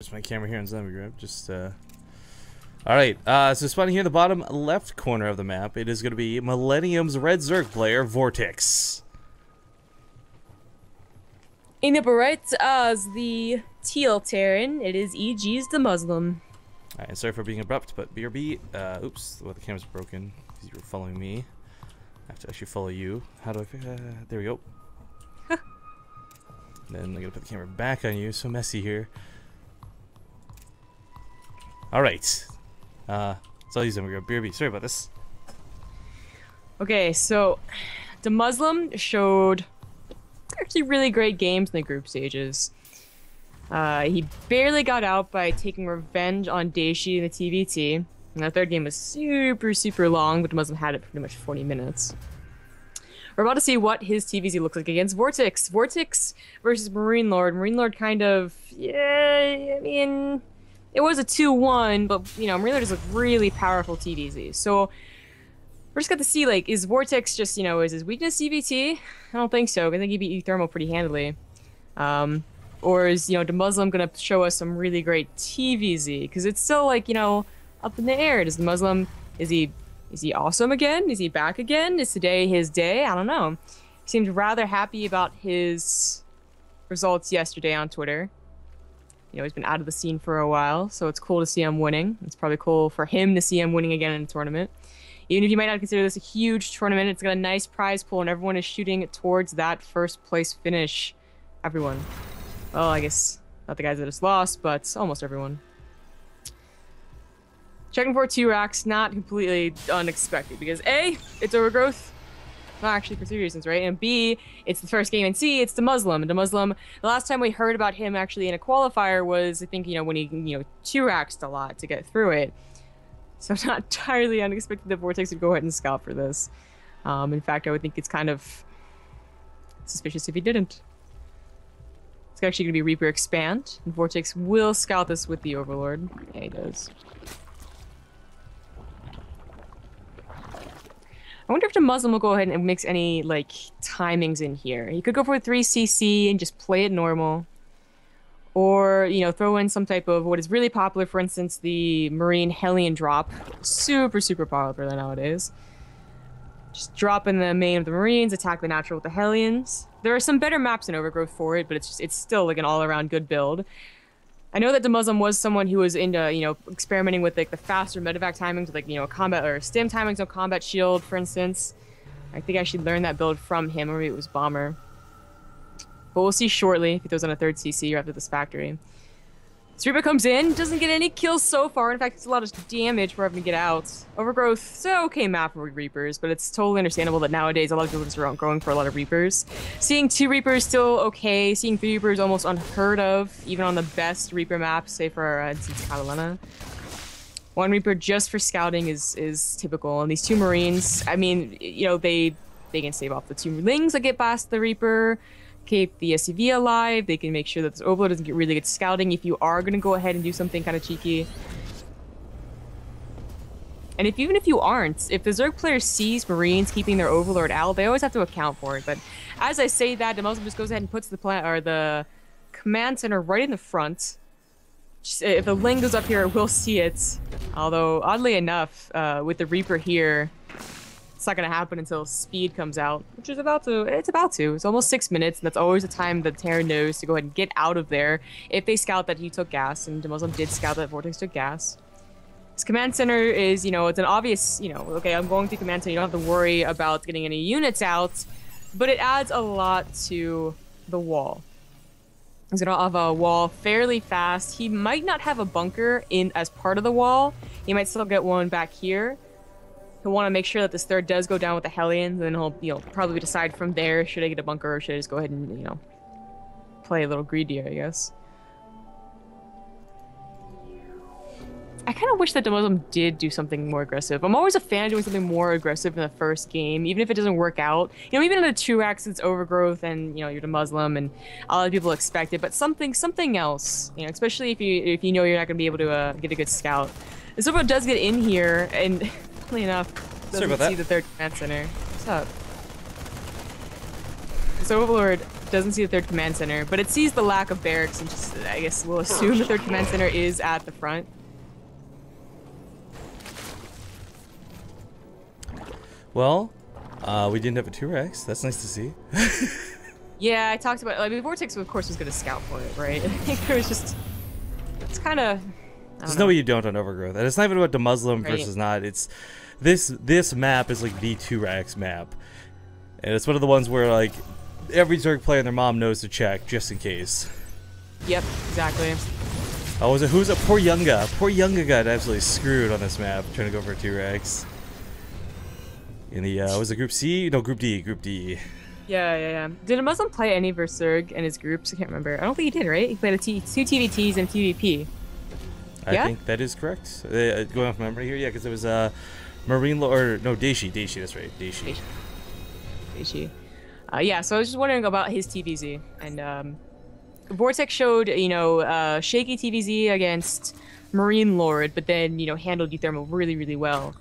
There's my camera here on Zombie Grab. Just alright, so spawning here in the bottom left corner of the map, it is going to be Millennium's Red Zerg player, Vortix. In the upper right, as the teal Terran, it is EG's Demuslim. Alright, sorry for being abrupt, but BRB, oops, well, the camera's broken because you were following me. I have to actually follow you. How do I there we go. Then I'm gonna put the camera back on you, so messy here. Alright. So I'll use them. We're gonna BRB. Sorry about this. Okay, so Demuslim showed actually really great games in the group stages. He barely got out by taking revenge on Daishi in the TVT. And the third game was super long, but Demuslim had it pretty much 40 minutes. We're about to see what his TVZ looks like against Vortix. Vortix versus Marine Lord. Marine Lord kind of, yeah, I mean, it was a 2-1, but, you know, Marine Lord is a really powerful TVZ. So we're just got to see, like, is Vortix just, you know, is his weakness CVT? I don't think so. I think he beat Thermal pretty handily. Or is, you know, Demuslim gonna show us some really great TVZ? Because it's still, like, you know, up in the air. Does Demuslim, is he awesome again? Is he back again? Is today his day? I don't know. He seemed rather happy about his results yesterday on Twitter. You know, he's been out of the scene for a while, so it's cool to see him winning. It's probably cool for him to see him winning again in a tournament. Even if you might not consider this a huge tournament, it's got a nice prize pool, and everyone is shooting towards that first place finish. Everyone. Well, I guess not the guys that just lost, but almost everyone. Checking for 2 racks, not completely unexpected, because A, it's overgrowth. Not actually for 3 reasons, right? And B, it's the first game, and C, it's Demuslim. And Demuslim, the last time we heard about him actually in a qualifier was, I think, you know, when he, you know, 2-racked a lot to get through it. So not entirely unexpected that Vortix would go ahead and scout for this. In fact, I would think it's kind of suspicious if he didn't. It's actually going to be Reaper Expand, and Vortix will scout this with the Overlord. Yeah, he does. I wonder if Demuslim will go ahead and mix any, like, timings in here. He could go for a 3cc and just play it normal. Or, you know, throw in some type of what is really popular, for instance, the Marine Hellion drop. Super popular nowadays. Just drop in the main of the Marines, attack the natural with the Hellions. There are some better maps in Overgrowth for it, but it's still, like, an all-around good build. I know that Demuslim was someone who was into, you know, experimenting with, like, the faster medevac timings, with, like, you know, combat or stim timings, no combat shield, for instance. I think I should learn that build from him, or maybe it was Bomber. But we'll see shortly if he throws on a 3rd CC or after this factory. This Reaper comes in, doesn't get any kills so far. In fact, it's a lot of damage for having to get out. Overgrowth, it's an okay map for Reapers, but it's totally understandable that nowadays a lot of people just aren't going for a lot of Reapers. Seeing 2 Reapers still okay. Seeing 3 Reapers almost unheard of, even on the best Reaper maps, say for instance Catalana. 1 Reaper just for scouting is typical, and these 2 Marines, I mean, you know, they can save off the 2 Lings that get past the Reaper. Keep the SCV alive. They can make sure that this Overlord doesn't get really good scouting if you are going to go ahead and do something kind of cheeky. And even if you aren't, if the Zerg player sees Marines keeping their Overlord out, they always have to account for it. But as I say that, Demuslim just goes ahead and puts the command center right in the front. Just, if the Ling goes up here, we'll see it. Although, oddly enough, with the Reaper here, it's not going to happen until speed comes out, which is about to. It's almost 6 minutes, and that's always the time the Terran knows to go ahead and get out of there if they scout that he took gas, and Demuslim did scout that Vortix took gas. His command center is, you know, it's an obvious, you know, okay, I'm going to command center, you don't have to worry about getting any units out, but it adds a lot to the wall. He's going to have a wall fairly fast. He might not have a bunker in as part of the wall. He might still get one back here. He'll want to make sure that this 3rd does go down with the Hellions, and then he'll, you know, probably decide from there, should I get a bunker or should I just go ahead and, you know, play a little greedier, I guess. I kind of wish that Demuslim did do something more aggressive. I'm always a fan of doing something more aggressive in the first game, even if it doesn't work out. You know, even in the 2-racks, it's Overgrowth, and, you know, you're Demuslim, and a lot of people expect it, but something else, you know, especially if you know you're not going to be able to get a good scout. This Overlord does get in here, and funnily enough, doesn't see the 3rd command center. What's up? This Overlord doesn't see the third command center, but it sees the lack of barracks and just, I guess we'll assume the third command center is at the front. Well, we didn't have a 2Rex. That's nice to see. Yeah, I talked about. I mean, Vortix, of course, was going to scout for it, right? I think it was just. It's kind of. There's no way you don't on Overgrowth, and it's not even about the Muslim versus not. It's this map is like the 2Rex map, and it's one of the ones where like every Zerg player and their mom knows to check just in case. Yep, exactly. Oh, was it who's it? Poor Younga. Poor Younga got absolutely screwed on this map trying to go for a 2Rex. In the was it Group C? No, Group D. Group D. Yeah. Did a Muslim play any versus Zerg in his groups? I can't remember. I don't think he did, right? He played two TVTs and TVP. I think that is correct. Going off memory here, yeah, because it was Marine or no Daishi, that's right, Daishi. Yeah, so I was just wondering about his TVZ, and Vortix showed shaky TVZ against Marine Lord, but then handled Euthermal really well.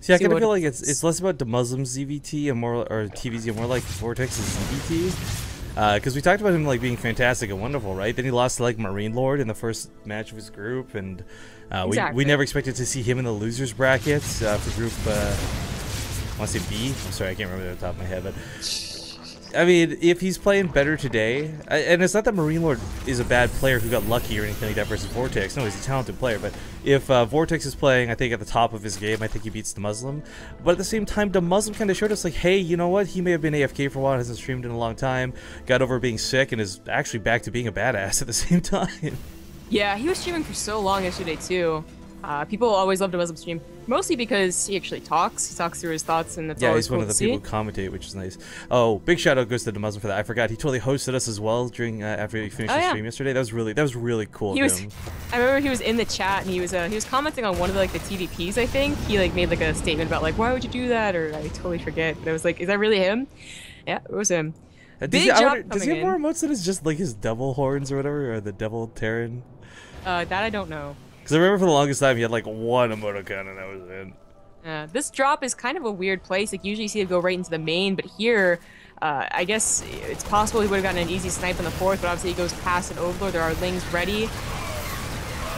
See, I kind of feel like it's less about the Muslim ZVT and more or TVZ and more like Vortex's ZVT. Because we talked about him like being fantastic and wonderful, right? Then he lost to like Marine Lord in the first match of his group, and we never expected to see him in the losers bracket for group. I want to say B. I'm sorry, I can't remember off the top of my head, but I mean, if he's playing better today, and it's not that Marine Lord is a bad player who got lucky or anything like that versus Vortix. No, he's a talented player. But if Vortix is playing, I think at the top of his game, I think he beats the Muslim. But at the same time, the Muslim kind of showed us like, hey, you know what? He may have been AFK for a while, hasn't streamed in a long time, got over being sick, and is actually back to being a badass at the same time. Yeah, he was streaming for so long yesterday too. People always loved a Muslim stream, mostly because he actually talks. He talks through his thoughts, and that's always he's one of the people who commentate, which is nice. Oh, big shout out goes to the Muslim for that. I forgot he totally hosted us as well during after he finished the stream yesterday. That was really cool. I remember he was in the chat and he was commenting on one of the TVPs. I think he made a statement about why would you do that, or I totally forget. But I was like, is that really him? Yeah, it was him. Does he have more emotes than just his devil horns or whatever, or the devil Terran? That I don't know. Because I remember for the longest time he had one emoticon and that was it. This drop is kind of a weird place. Usually you see it go right into the main, but here, I guess it's possible he would have gotten an easy snipe on the fourth, but obviously he goes past an Overlord. There are Lings ready.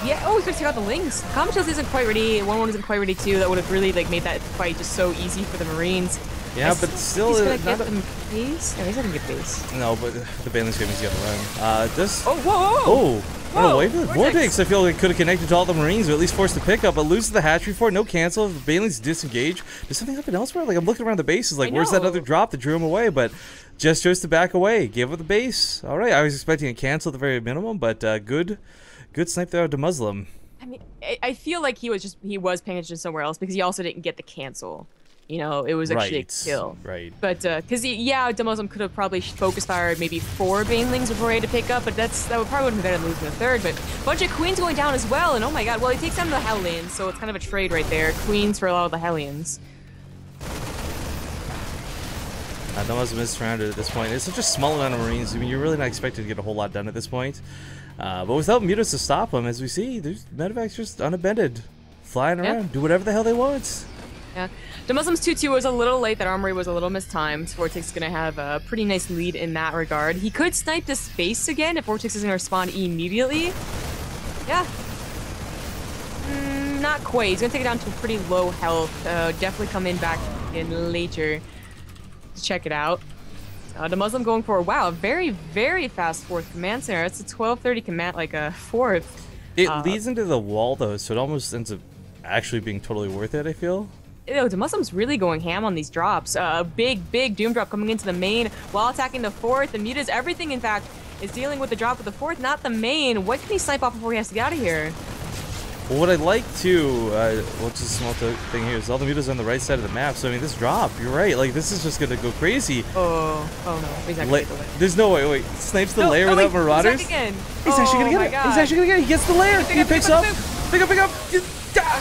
Yeah, he's gonna take out the Lings. Common Shields isn't quite ready. 1-1 isn't quite ready too. That would have really made that fight just so easy for the Marines. Yeah, but still, he's gonna get them base. No, he's not gonna get base. No, but the Baneling's gonna be on the run. Whoa! Oh, wait, Vortix, I feel like could have connected to all the Marines, or at least forced to pick up, but loses the hatchery for it, no cancel. The Baneling's disengaged. Does something happen elsewhere? I'm looking around the bases, where's that other drop that drew him away? But just chose to back away, gave up the base. All right, I was expecting a cancel at the very minimum, but good snipe there to Muslim. I mean, I feel like he was paying attention somewhere else because he also didn't get the cancel. It was actually a kill. Right. But, because, Demuslim could have probably focus fired maybe 4 Banelings before he had to pick up, but that would probably would have been better than losing the third. But a bunch of Queens going down as well, and oh my god, well, he takes down the Hellions, so it's kind of a trade right there. Queens for a lot of the Hellions. Demuslim is surrounded at this point. It's such a small amount of Marines. I mean, you're really not expected to get a whole lot done at this point. But without Mutas to stop him, as we see, there's Medevacs just unabated, flying around, do whatever the hell they want. Yeah. Demuslim's 2-2 was a little late. That armory was a little mistimed. Vortix is going to have a pretty nice lead in that regard. He could snipe this base again if Vortix isn't going to respond immediately. Yeah. Not quite. He's going to take it down to pretty low health. Definitely come in back in later to check it out. Demuslim going for, wow, a very fast fourth command center. It's a 1230 command, a fourth. It leads into the wall, though, so it almost ends up actually being totally worth it, I feel. Demuslim's really going ham on these drops. A big Doom drop coming into the main while attacking the fourth. The Mutas, everything, in fact, is dealing with the drop of the fourth, not the main. What can he snipe off before he has to get out of here? Well, what I'd like to, just a small thing here, is all the Mutas on the right side of the map. So, I mean, this drop, you're right. This is just going to go crazy. Oh no. He's not going to get the lair. There's no way. Wait, snipes the lair without Marauders? He's again. He's actually going to get it. He's actually going to get it. He gets the lair. He picks up. Pick up.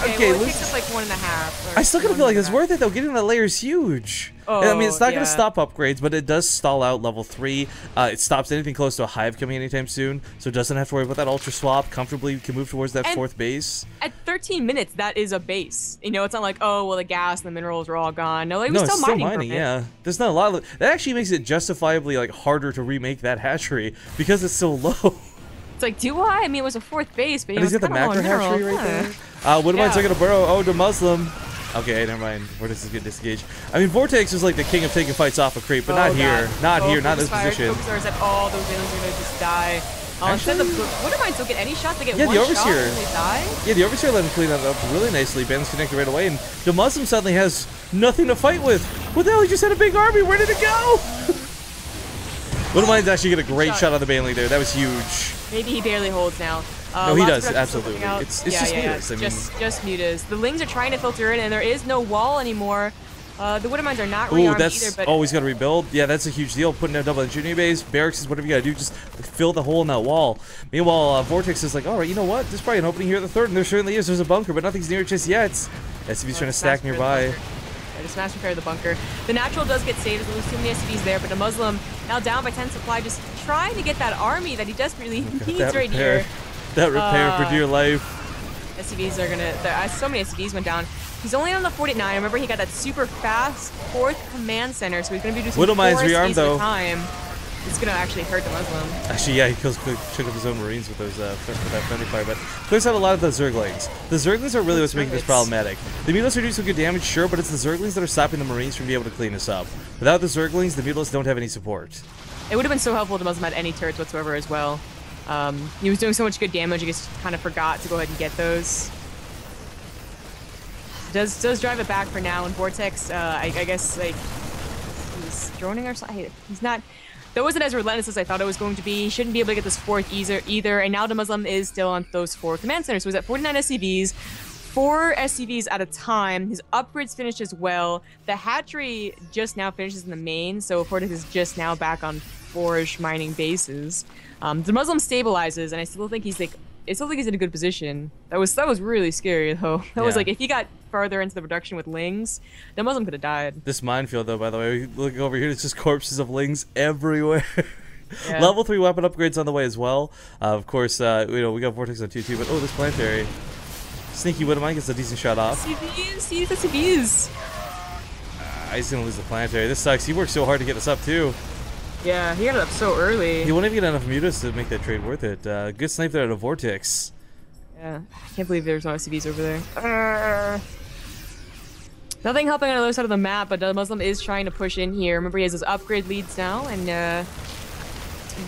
Okay, well, it takes us 1.5. I still kind of feel like it's worth it though. Getting that layer is huge. I mean, it's not going to stop upgrades, but it does stall out level 3. It stops anything close to a hive coming anytime soon, so it doesn't have to worry about that ultra swap. Comfortably can move towards that fourth base. At 13 minutes, that is a base. You know, it's not like, oh, well, the gas and the minerals are all gone. No, like, no, we're it's still mining. Yeah, there's not a lot of that. Actually makes it justifiably like harder to remake that hatchery because it's so low. It's like, do I? I mean, it was a 4th base, but you know, he's got the macro hatchery right there. What am I taking a burrow? Oh, Demuslim. Okay, never mind. Vortix is good disengage. I mean, Vortix is like the king of taking fights off a creep, but not here. Not here, not in this position. Focus at all, those aliens are gonna just die. Instead the Woodermines don't get any shots, they get yeah, one the Overseer. shot and they die. Yeah, the Overseer let him clean that up really nicely. Ben's connected right away, and Demuslim suddenly has nothing to fight with. What the hell? He just had a big army. Where did it go? Woodermines actually get a great shot on the Baneling there. That was huge. Maybe he barely holds now. No, he does, absolutely. It's just mutas. I mean, just mutas. The Lings are trying to filter in, and there is no wall anymore. The Woodermines are not rearmed either, but... Oh, he's got to rebuild. Yeah, that's a huge deal. Putting down double engineering base, barracks is whatever you got to do. Just fill the hole in that wall. Meanwhile, Vortix is like, all right, you know what? There's probably an opening here at the 3rd, and there certainly is. There's a bunker, but nothing's near it just yet. SCV's trying to stack nearby. Yeah, just smash repair the bunker. The natural does get saved. There's too many SCVs there, but the Muslim now down by 10 supply, just trying to get that army that he desperately needs right here. That repair for dear life. SCVs are gonna. So many SCVs went down. He's only on the 49. Remember, he got that super fast 4th command center, so he's gonna be doing some Woodermines rearmed though. Time. It's gonna actually hurt the Muslim. Actually, yeah, he kills a chunk of his own Marines with those with that friendly fire, but clears out a lot of the Zerglings. The Zerglings are really what's making this problematic. The Mutalisks are doing some good damage, sure, but it's the Zerglings that are stopping the Marines from being able to clean this up. Without the Zerglings, the Mutalisks don't have any support. It would have been so helpful if the Muslim had any turrets whatsoever as well. He was doing so much good damage, I guess kind of forgot to go ahead and get those. Does drive it back for now, and Vortix, I guess, like, he's droning or something. He's not... That wasn't as relentless as I thought it was going to be. He shouldn't be able to get this 4th either, and now the Muslim is still on those 4 command centers. So he's at 49 SCVs, 4 SCVs at a time. His upgrades finished as well. The hatchery just now finishes in the main, so Vortix is just now back on forage mining bases. The Muslim stabilizes, and I still think he's like, I still think he's in a good position. That was really scary though. That was like, if he got farther into the production with Lings, the Muslim could have died. This minefield though, by the way, looking over here, it's just corpses of Lings everywhere. Yeah. Level 3 weapon upgrades on the way as well. Of course, we got Vortix on 2-2, but this planetary. Sneaky Woodermine gets a decent shot off. SCVs. He's gonna lose the planetary. This sucks. He worked so hard to get us up too. Yeah, he got it up so early. He won't even get enough mutas to make that trade worth it. Good snipe there out of Vortix. Yeah, I can't believe there's no SCVs over there. Nothing helping on the other side of the map, but the Muslim is trying to push in here. Remember, he has those upgrade leads now, and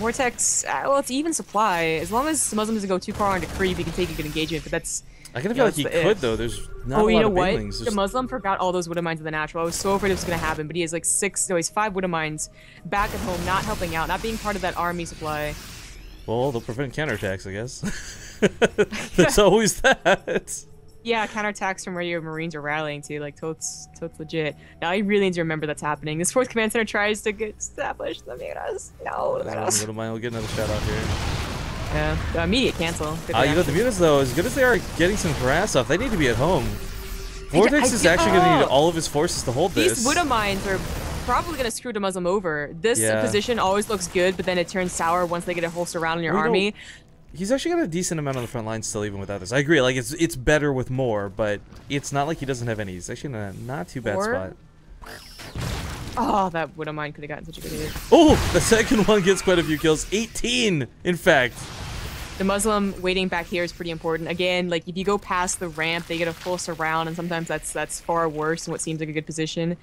Vortix, well, it's even supply. As long as the Muslim doesn't go too far onto creep, he can take a good engagement, but that's... I kind of feel like he could, though. There's not a lot of banelings. The Muslim forgot all those Woodermines in the natural. I was so afraid it was going to happen, but he has like 5 Woodermines back at home, not helping out, not being part of that army supply. Well, they'll prevent counterattacks, I guess. There's always that. Yeah, counterattacks from where your Marines are rallying to, like, totes legit. Now, you really need to remember that's happening. This 4th Command Center tries to establish the mutas. No, the mutas. Woodermine will get another shot off here. Yeah, immediate cancel. The mutas, though, as good as they are getting some harass off, they need to be at home. Vortix is actually going to need all of his forces to hold this. These Woodermines are probably going to screw the Muslim over. This position always looks good, but then it turns sour once they get a whole surround on your army. He's actually got a decent amount on the front line still, even without this. I agree, like, it's better with more, but it's not like he doesn't have any. He's actually in a not too bad spot. Oh, that Woodermine could have gotten such a good hit. Oh, the second one gets quite a few kills. 18, in fact. The Muslim waiting back here is pretty important. Again, like, if you go past the ramp, they get a full surround, and sometimes that's far worse than what seems like a good position.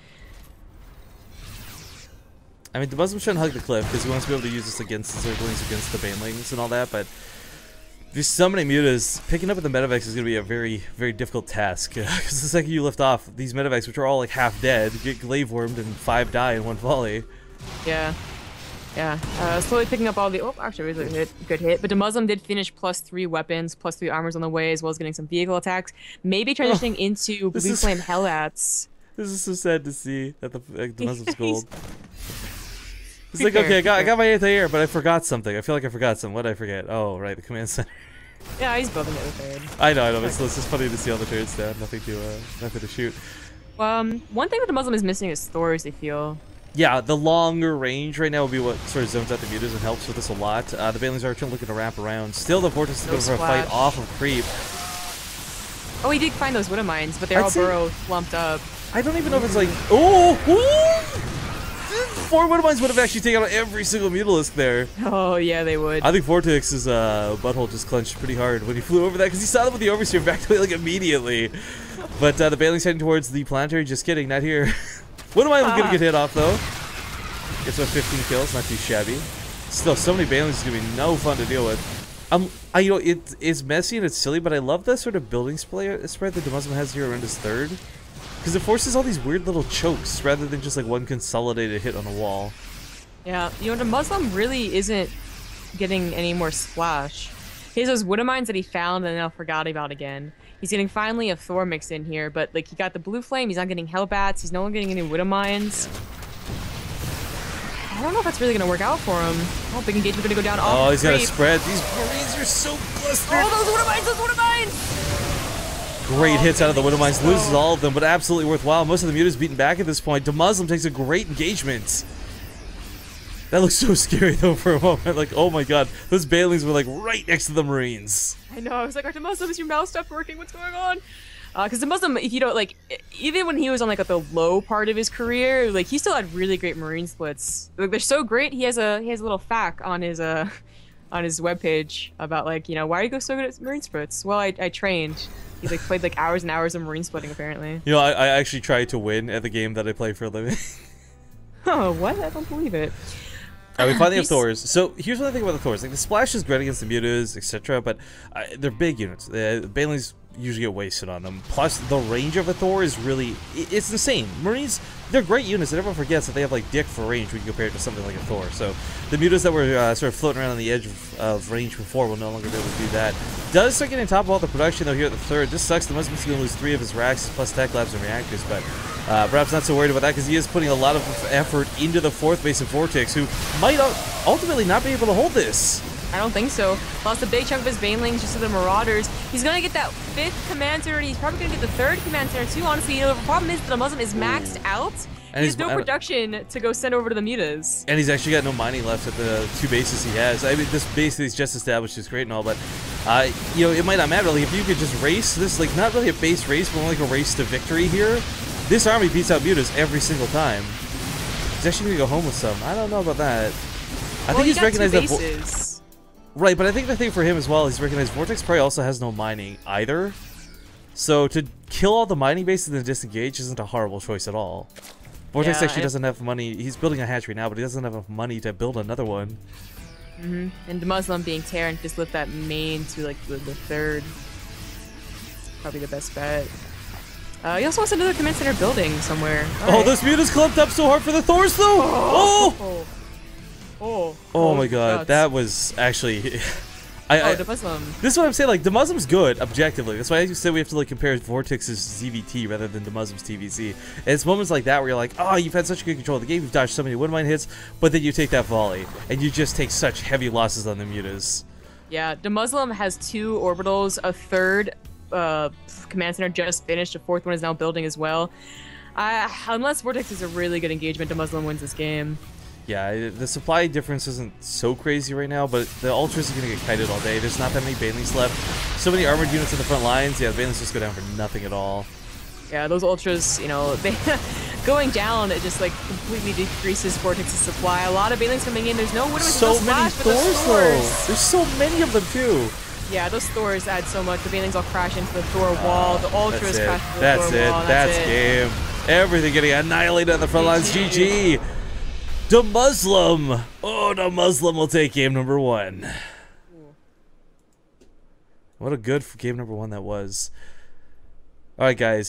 I mean, the Muslim's trying to hug the cliff because he wants to be able to use this against the Zerglings, against the Banelings and all that, but there's so many mutas. Picking up at the medevacs is going to be a very, very difficult task. Because the second you lift off, these medevacs, which are all like half dead, get glaive wormed and 5 die in one volley. Yeah. Yeah. Slowly picking up all the... Oh, actually, it was a good hit. But the Muslim did finish +3 weapons, +3 armors on the way, as well as getting some vehicle attacks. Maybe transitioning into Blue Flame Hellats. This is so sad to see that the Muslim's gold. It's like, okay, I got my anti-air, but I forgot something. I feel like I forgot something. What did I forget? Oh, right, the command center. Yeah, he's building it with third. I know. It's just funny to see all the turrets down. Nothing to shoot. One thing that the Muslim is missing is Thors, I feel. Yeah, the longer range right now will be what sort of zones out the mutas and helps with this a lot. The Banelings are looking to wrap around. Still, the Vortix is going for a fight off of creep. Oh, he did find those Widow Mines, but they're all burrow lumped up. I don't even know if it's like... Oh! 4 Widow Mines would have actually taken out every single Mutalisk there. Oh, yeah, they would. I think Vortix's butthole just clenched pretty hard when he flew over that, because he saw them with the Overseer back away like immediately. But the Baneling's heading towards the Planetary. Just kidding, not here. Widow Mine was going to get hit off, though. Gets about 15 kills, not too shabby. Still, so many Banelings is going to be no fun to deal with. You know, it's messy and it's silly, but I love the sort of building spread that Demuslim has here around his third. Because it forces all these weird little chokes rather than just like one consolidated hit on a wall. Yeah, you know, Demuslim really isn't getting any more splash. He has those Widow Mines that he found and now forgot about again. He's getting finally a Thor mix in here, but like he got the Blue Flame, he's not getting Hellbats, he's no longer getting any Widow Mines. Yeah. I don't know if that's really going to work out for him. Oh, big engagement going to go down. Oh, he's got to spread. These Marines are so clustered. Oh, those Widow Mines, those Widow Mines! Great hits out of the Widow Mines, loses all of them, but absolutely worthwhile. Most of the Muta's beaten back at this point. Demuslim takes a great engagement. That looks so scary though for a moment. Like, oh my god, those Banelings were like right next to the Marines. I know, I was like, Demuslim, is your mouse stopped working? What's going on? Because Demuslim, if you don't, like, even when he was on like at the low part of his career, like he still had really great Marine splits. Like they're so great. He has a little fact on his webpage about like, you know, why do you go so good at Marine splits? Well, I trained. He like played like hours and hours of Marine splitting apparently. You know, I actually tried to win at the game that I play for a living. Oh, what? I don't believe it. We finally have Thors. So here's what I think about the Thors. Like the splash is great against the Mutas, etc. But they're big units. The Banelings usually get wasted on them. Plus, the range of a Thor is really... It's insane. Marines, they're great units, and everyone forgets that they have, like, dick for range when you compare it to something like a Thor. So, the Mutas that were sort of floating around on the edge of range before will no longer be able to do that. Does start getting on top of all the production, though, here at the third. This sucks. The Muslim's going to lose 3 of his racks, plus tech labs and reactors, but perhaps not so worried about that, because he is putting a lot of effort into the 4th base of Vortix, who might ultimately not be able to hold this. I don't think so. Lost a big chunk of his Banelings just to the Marauders. He's gonna get that 5th command center, and he's probably gonna get the 3rd command center too. Honestly, you know, the problem is that the Muslim is maxed out. And he has no production to go send over to the Mutas. And he's actually got no mining left at the 2 bases he has. I mean, this base that he's just established is great and all, but you know, it might not matter. Like, if you could just race this, like, not really a base race, but more like a race to victory here, this army beats out Mutas every single time. He's actually gonna go home with some. I don't know about that. I think he's recognized that. Right, but I think the thing for him as well, he's recognized Vortix probably also has no mining either. So to kill all the mining bases and then disengage isn't a horrible choice at all. Vortix actually doesn't have money. He's building a hatchery now, but he doesn't have enough money to build another one. And Demuslim being Terran, just lift that main to like the 3rd. Probably the best bet. He also wants another command center building somewhere. All those Mutas clumped up so hard for the Thors though! Oh my god, that was actually... Demuslim. This is what I'm saying, like, Demuslim's good, objectively. That's why I said we have to, like, compare Vortix's ZVT rather than Demuslim's TVC. And it's moments like that where you're like, oh, you've had such good control of the game, you've dodged so many Widow Mine hits, but then you take that volley, and you just take such heavy losses on the Mutas. Yeah, Demuslim has 2 orbitals, a 3rd command center just finished, a 4th one is now building as well. Unless Vortix is a really good engagement, Demuslim wins this game. Yeah, the supply difference isn't so crazy right now, but the Ultras are going to get kited all day. There's not that many Banelings left. So many armored units in the front lines. Yeah, the Banelings just go down for nothing at all. Yeah, those Ultras, you know, they going down, it just, like, completely decreases Vortix's supply. A lot of Banelings coming in. There's no Widow Mines. So many Thors, though. There's so many of them, too. Yeah, those Thors add so much. The Banelings all crash into the Thor wall. The Ultras crash into the Thor wall. That's game. Everything getting annihilated on the front lines. GG. Demuslim! Oh, Demuslim will take game number 1. What a good game number 1 that was. Alright, guys.